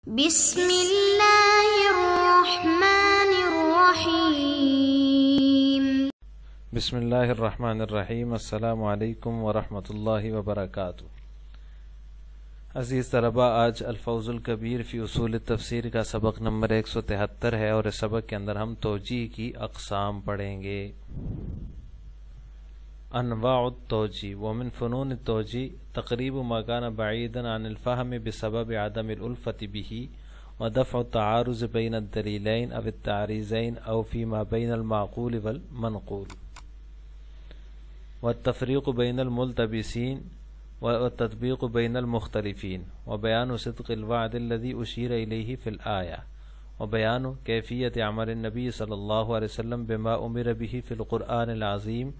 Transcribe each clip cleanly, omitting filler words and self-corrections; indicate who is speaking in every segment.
Speaker 1: بسم اللہ الرحمن الرحیم۔
Speaker 2: بسم اللہ الرحمن الرحیم۔ السلام علیکم ورحمۃ اللہ وبرکاتہ۔ عزیز طلباء، آج الفوز الکبیر فی اصول التفسیر کا سبق نمبر 173 ہے، اور اس سبق کے اندر ہم توجیہ کی اقسام پڑھیں گے۔ انواع التوجیہ ومن فنون التوجیہ تقریب ما کان بعیدا عن الفہم بسبب عدم الالفۃ بہ ودفع التعارض بین الدلیلین او التعریضین او فیما بین المعقول والمنقول والتفریق بین الملتبسین والتطبیق بین المختلفین وبیان صدق الوعد الذی اشیر الیہ فی الآیہ وبیان کیفیت عمل النبی صلی اللہ علیہ وسلم بما امر بہ فی القرآن العظیم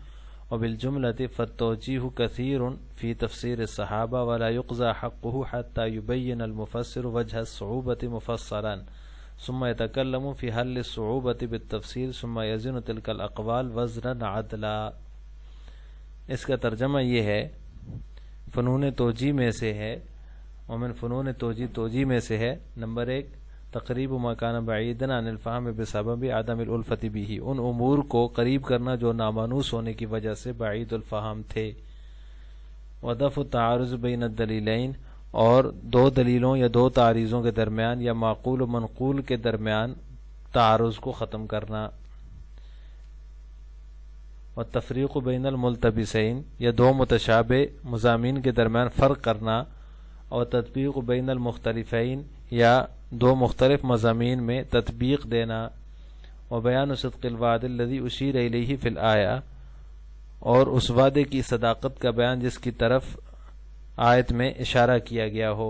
Speaker 2: وبالجملة فالتوجیہ کثیر فی تفسیر الصحابہ ولا یقضى حقه حتى يبین المفسر وجہ الصعوبة مفصلا ثم يتکلم فی حل الصعوبة بالتفسیر ثم یزن تلك الاقوال وزنا عدلا۔ اس کا ترجمہ یہ ہے، فنون توجیہ میں سے ہے، ومن فنون توجیہ میں سے ہے، نمبر 1 تقریب ما کان بعیدا عن الفہم بسبب عدم الالفۃ بہ، ان امور کو قریب کرنا جو نامانوس ہونے کی وجہ سے بعید الفہم تھے، ودفع التعارض بین الدلیلین، اور دو دلیلوں یا دو تعریضوں کے درمیان یا معقول و منقول کے درمیان تعارض کو ختم کرنا، والتفریق بین الملتبسین، یا دو متشابہ مضامین کے درمیان فرق کرنا، اور تطبیق بین المختلفین، یا دو مختلف مضامین میں تطبیق دینا، وبیان صدق الوعد الذی اشیر الیہ فی الآیہ، اور اس وعدے کی صداقت کا بیان جس کی طرف آیت میں اشارہ کیا گیا ہو،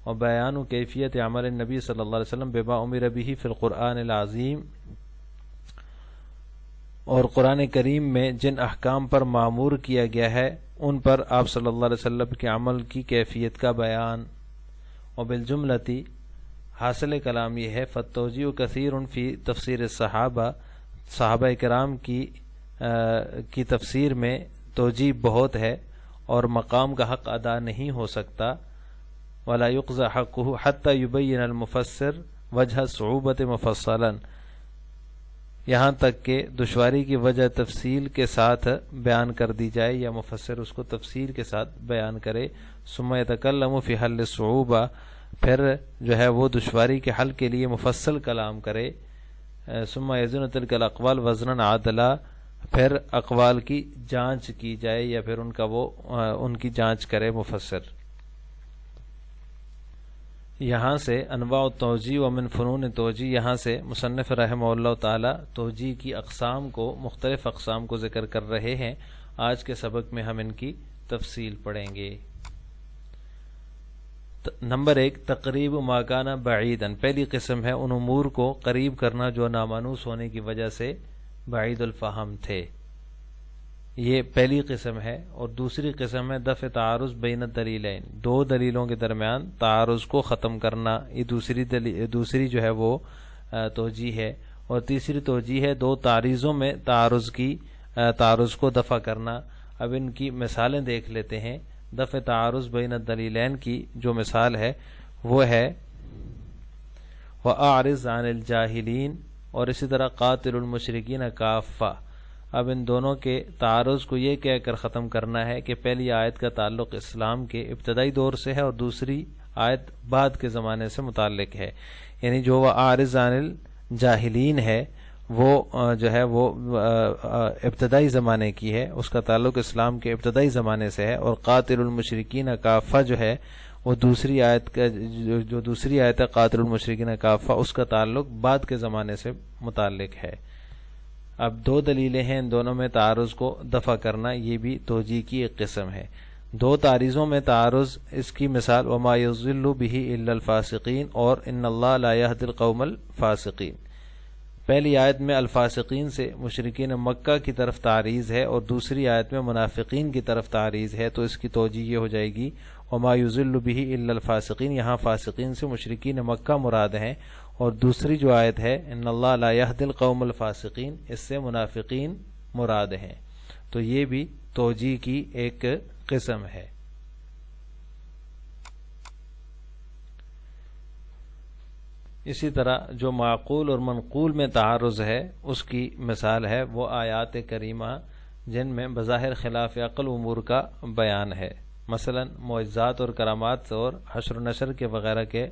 Speaker 2: وبیان کیفیت عمل النبی صلی اللہ علیہ وسلم بما امر بہ فی القرآن العظیم، اور قرآن کریم میں جن احکام پر معمور کیا گیا ہے ان پر آپ صلی اللہ علیہ وسلم کے عمل کی کیفیت کا بیان، وبالجملتی حاصل کلام یہ ہے فالتوجیہ کثیر فی تفسیر الصحابہ، صحابہ کرام کی تفسیر میں توجیہ بہت ہے اور مقام کا حق ادا نہیں ہو سکتا، ولا یقضى حقه حتى یبین المفسر وجہ الصعوبۃ مفصلا، یہاں تک کہ دشواری کی وجہ تفصیل کے ساتھ بیان کر دی جائے یا مفسر اس کو تفصیل کے ساتھ بیان کرے، ثم یتکلم فی حل الصعوبہ، پھر جو ہے وہ دشواری کے حل کے لیے مفصل کلام کرے، ثم یزن تلک الاقوال وزنا عدلا، پھر اقوال کی جانچ کی جائے یا پھر ان کی جانچ کرے مفسر۔ یہاں سے انواع التوجیہ ومن فنون توجیہ، یہاں سے مصنف رحمہ اللہ تعالی توجیہ کی اقسام کو، مختلف اقسام کو ذکر کر رہے ہیں۔ آج کے سبق میں ہم ان کی تفصیل پڑھیں گے۔ نمبر 1 تقریب ما کان بعیدا، پہلی قسم ہے ان امور کو قریب کرنا جو نامانوس ہونے کی وجہ سے بعید الفہم تھے، یہ پہلی قسم ہے۔ اور دوسری قسم ہے دفع تعارض بین الدلیلین، دو دلیلوں کے درمیان تعارض کو ختم کرنا، یہ دوسری جو ہے وہ توجیہ ہے۔ اور تیسری توجیہ ہے دو تعریضوں میں تعارض کو دفع کرنا۔ اب ان کی مثالیں دیکھ لیتے ہیں۔ دفع تعارض بین الدلیلین کی جو مثال ہے وہ ہے وَأَعْرِضْ عَنِ الْجَاهِلِينَ، اور اسی طرح قاتل المشرکین کافہ۔ اب ان دونوں کے تعارض کو یہ کہہ کر ختم کرنا ہے کہ پہلی آیت کا تعلق اسلام کے ابتدائی دور سے ہے اور دوسری آیت بعد کے زمانے سے متعلق ہے، یعنی جو وَأَعْرِضْ عَنِ الْجَاهِلِينَ ہے وہ جو ہے وہ ابتدائی زمانے کی ہے، اس کا تعلق اسلام کے ابتدائی زمانے سے ہے، اور قاتل المشرکین کافہ جو ہے وہ دوسری آیت کا جو دوسری آیت ہے قاتل المشرکین کافہ، اس کا تعلق بعد کے زمانے سے متعلق ہے۔ اب دو دلیلیں ہیں، ان دونوں میں تعارض کو دفع کرنا، یہ بھی توجیہ کی ایک قسم ہے۔ دو تعریضوں میں تعارض، اس کی مثال وما یضل بہ الا الفاسقین اور ان اللہ لا یہدی القوم الفاسقین۔ پہلی آیت میں الفاسقین سے مشرکین مکہ کی طرف تعریض ہے اور دوسری آیت میں منافقین کی طرف تعریض ہے، تو اس کی توجیہ یہ ہو جائے گی وما یضل بہ الا الفاسقین، یہاں فاسقین سے مشرکین مکہ مراد ہیں، اور دوسری جو آیت ہے ان اللہ لا یہدی القوم الفاسقین، اس سے منافقین مراد ہیں، تو یہ بھی توجیہ کی ایک قسم ہے۔ اسی طرح جو معقول اور منقول میں تعارض ہے اس کی مثال ہے وہ آیات کریمہ جن میں بظاہر خلاف عقل امور کا بیان ہے، مثلا معجزات اور کرامات اور حشر و نشر کے وغیرہ کے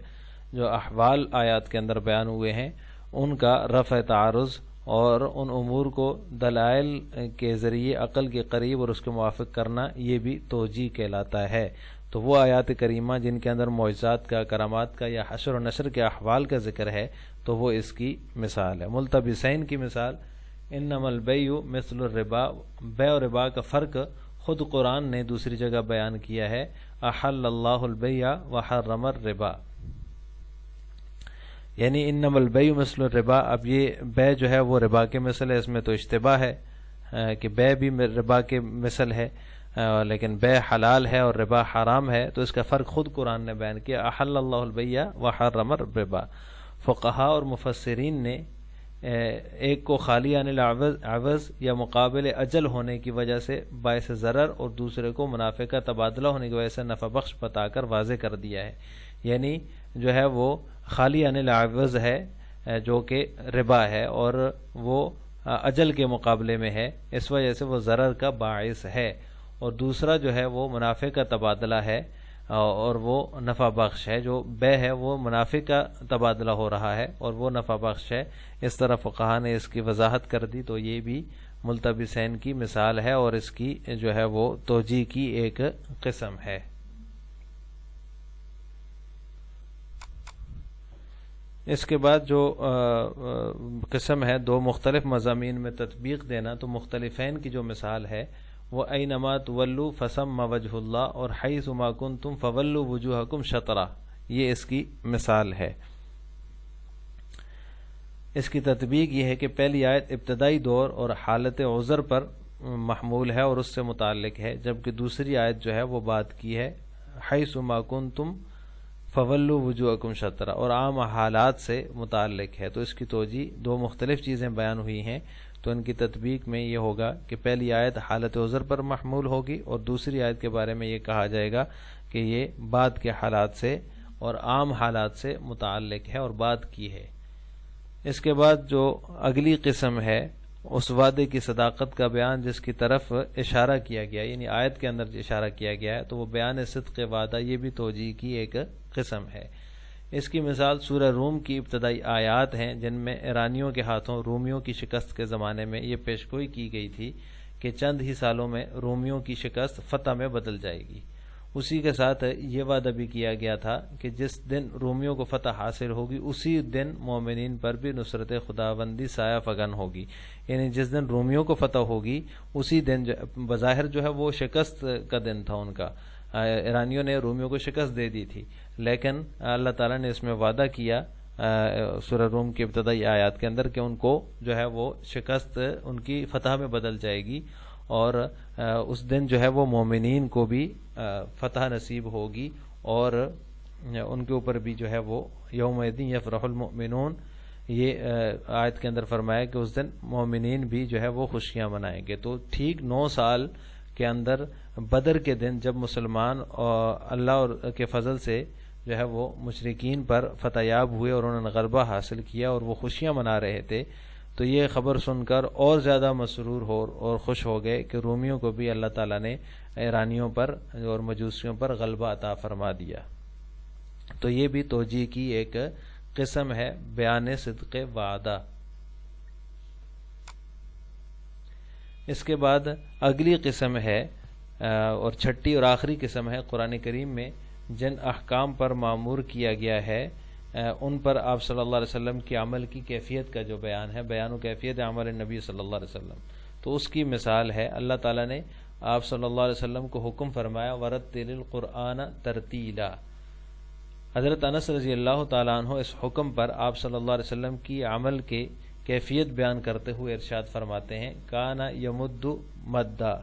Speaker 2: جو احوال آیات کے اندر بیان ہوئے ہیں ان کا رفع تعارض اور ان امور کو دلائل کے ذریعے عقل کے قریب اور اس کے موافق کرنا یہ بھی توجیہ کہلاتا ہے۔ تو وہ آیات کریمہ جن کے اندر معجزات کا، کرامات کا یا حشر و نشر کے احوال کا ذکر ہے تو وہ اس کی مثال ہے۔ ملتبسین کی مثال انما البیع مثل الربا، بے اور ربا کا فرق خود قرآن نے دوسری جگہ بیان کیا ہے، احل اللہ البیع وحرم الربا، یعنی انما البیع مثل الربا۔ اب یہ بے جو ہے وہ ربا کے مثل ہے، اس میں تو اشتباہ ہے کہ بے بھی ربا کے مثل ہے، لیکن بے حلال ہے اور ربا حرام ہے، تو اس کا فرق خود قرآن نے بیان کیا، احل اللہ البیع وحرم الربا۔ فقہاء اور مفسرین نے ایک کو خالی عن العوض یا مقابل اجل ہونے کی وجہ سے باعث ضرر اور دوسرے کو منافع کا تبادلہ ہونے کی وجہ سے نفع بخش بتا کر واضح کر دیا ہے، یعنی جو ہے وہ خالی عن العوض ہے جو کہ ربا ہے اور وہ اجل کے مقابلے میں ہے، اس وجہ سے وہ ضرر کا باعث ہے، اور دوسرا جو ہے وہ منافع کا تبادلہ ہے اور وہ نفع بخش ہے، جو بے ہے وہ منافع کا تبادلہ ہو رہا ہے اور وہ نفع بخش ہے۔ اس طرح فقہا نے اس کی وضاحت کر دی، تو یہ بھی ملتبسین کی مثال ہے اور اس کی جو ہے وہ توجیہ کی ایک قسم ہے۔ اس کے بعد جو قسم ہے دو مختلف مضامین میں تطبیق دینا، تو مختلفین کی جو مثال ہے وہ اینما تولوا فثم وجہ اللہ اور حیث ما کنتم فولوا وجوہکم شطرہ، یہ اس کی مثال ہے۔ اس کی تطبیق یہ ہے کہ پہلی آیت ابتدائی دور اور حالت عذر پر محمول ہے اور اس سے متعلق ہے، جبکہ دوسری آیت جو ہے وہ بات کی ہے حیث ما کنتم فولوا وجوہکم شطرہ، اور عام حالات سے متعلق ہے۔ تو اس کی توجیہ دو مختلف چیزیں بیان ہوئی ہیں، تو ان کی تطبیق میں یہ ہوگا کہ پہلی آیت حالت عذر پر محمول ہوگی اور دوسری آیت کے بارے میں یہ کہا جائے گا کہ یہ بعد کے حالات سے اور عام حالات سے متعلق ہے اور بات کی ہے۔ اس کے بعد جو اگلی قسم ہے اس وعدے کی صداقت کا بیان جس کی طرف اشارہ کیا گیا، یعنی آیت کے اندر اشارہ کیا گیا ہے، تو وہ بیان صدق وعدہ، یہ بھی توجیہ کی ایک قسم ہے۔ اس کی مثال سورہ روم کی ابتدائی آیات ہیں جن میں ایرانیوں کے ہاتھوں رومیوں کی شکست کے زمانے میں یہ پیشگوئی کی گئی تھی کہ چند ہی سالوں میں رومیوں کی شکست فتح میں بدل جائے گی۔ اسی کے ساتھ یہ وعدہ بھی کیا گیا تھا کہ جس دن رومیوں کو فتح حاصل ہوگی اسی دن مومنین پر بھی نصرت خداوندی سایہ فگن ہوگی، یعنی جس دن رومیوں کو فتح ہوگی اسی دن بظاہر جو ہے وہ شکست کا دن تھا ان کا، ایرانیوں نے رومیوں کو شکست دے دی تھی، لیکن اللہ تعالیٰ نے اس میں وعدہ کیا سورہ روم کی ابتدائی آیات کے اندر کہ ان کو جو ہے وہ شکست ان کی فتح میں بدل جائے گی اور اس دن جو ہے وہ مومنین کو بھی فتح نصیب ہوگی، اور ان کے اوپر بھی جو ہے وہ یوم یفرح المؤمنون، یہ آیت کے اندر فرمایا کہ اس دن مومنین بھی جو ہے وہ خوشیاں منائیں گے۔ تو ٹھیک 9 سال کے اندر بدر کے دن جب مسلمان اللہ کے فضل سے جو ہے وہ مشرکین پر فتح یاب ہوئے اور انہوں نے غلبہ حاصل کیا اور وہ خوشیاں منا رہے تھے، تو یہ خبر سن کر اور زیادہ مسرور ہو اور خوش ہو گئے کہ رومیوں کو بھی اللہ تعالیٰ نے ایرانیوں پر اور مجوسیوں پر غلبہ عطا فرما دیا۔ تو یہ بھی توجیہ کی ایک قسم ہے بیان صدق وعدہ۔ اس کے بعد اگلی قسم ہے اور چھٹی اور آخری قسم ہے قرآن کریم میں جن احکام پر مامور کیا گیا ہے ان پر آپ صلی اللہ علیہ وسلم کی عمل کی کیفیت کا جو بیان ہے، بیان و کیفیت عمل نبی صلی اللہ علیہ وسلم، تو اس کی مثال ہے اللہ تعالیٰ نے آپ صلی اللہ علیہ وسلم کو حکم فرمایا ورتل القرآن ترتیلا۔ حضرت انس رضی اللہ تعالیٰ عنہ اس حکم پر آپ صلی اللہ علیہ وسلم کی عمل کے کیفیت بیان کرتے ہوئے ارشاد فرماتے ہیں کانا یمد مدا،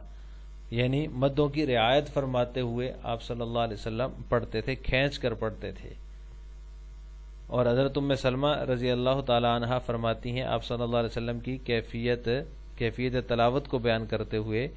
Speaker 2: یعنی مدوں کی رعایت فرماتے ہوئے آپ صلی اللہ علیہ وسلم پڑھتے تھے، کھینچ کر پڑھتے تھے۔ اور حضرت ام سلمہ رضی اللہ تعالی عنہا فرماتی ہیں آپ صلی اللہ علیہ وسلم کی کیفیت تلاوت کو بیان کرتے ہوئے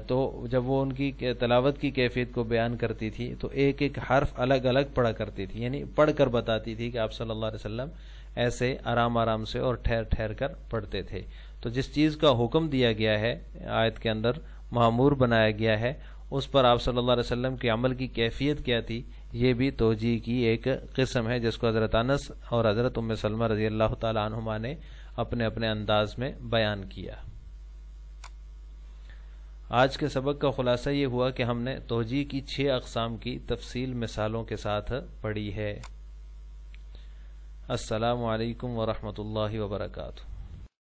Speaker 2: تو جب وہ ان کی تلاوت کی کیفیت کو بیان کرتی تھی تو ایک ایک حرف الگ الگ پڑھا کرتی تھی، یعنی پڑھ کر بتاتی تھی کہ آپ صلی اللہ علیہ وسلم ایسے آرام آرام سے اور ٹھہر ٹھہر کر پڑھتے تھے۔ تو جس چیز کا حکم دیا گیا ہے آیت کے اندر، معمور بنایا گیا ہے، اس پر آپ صلی اللہ علیہ وسلم کے عمل کی کیفیت کیا تھی، یہ بھی توجیہ کی ایک قسم ہے جس کو حضرت انس اور حضرت ام سلمہ رضی اللہ تعالی عنہما نے اپنے اپنے انداز میں بیان کیا۔ آج کے سبق کا خلاصہ یہ ہوا کہ ہم نے توجیہ کی 6 اقسام کی تفصیل مثالوں کے ساتھ پڑھی ہے۔ السلام علیکم ورحمۃ اللہ وبرکاتہ۔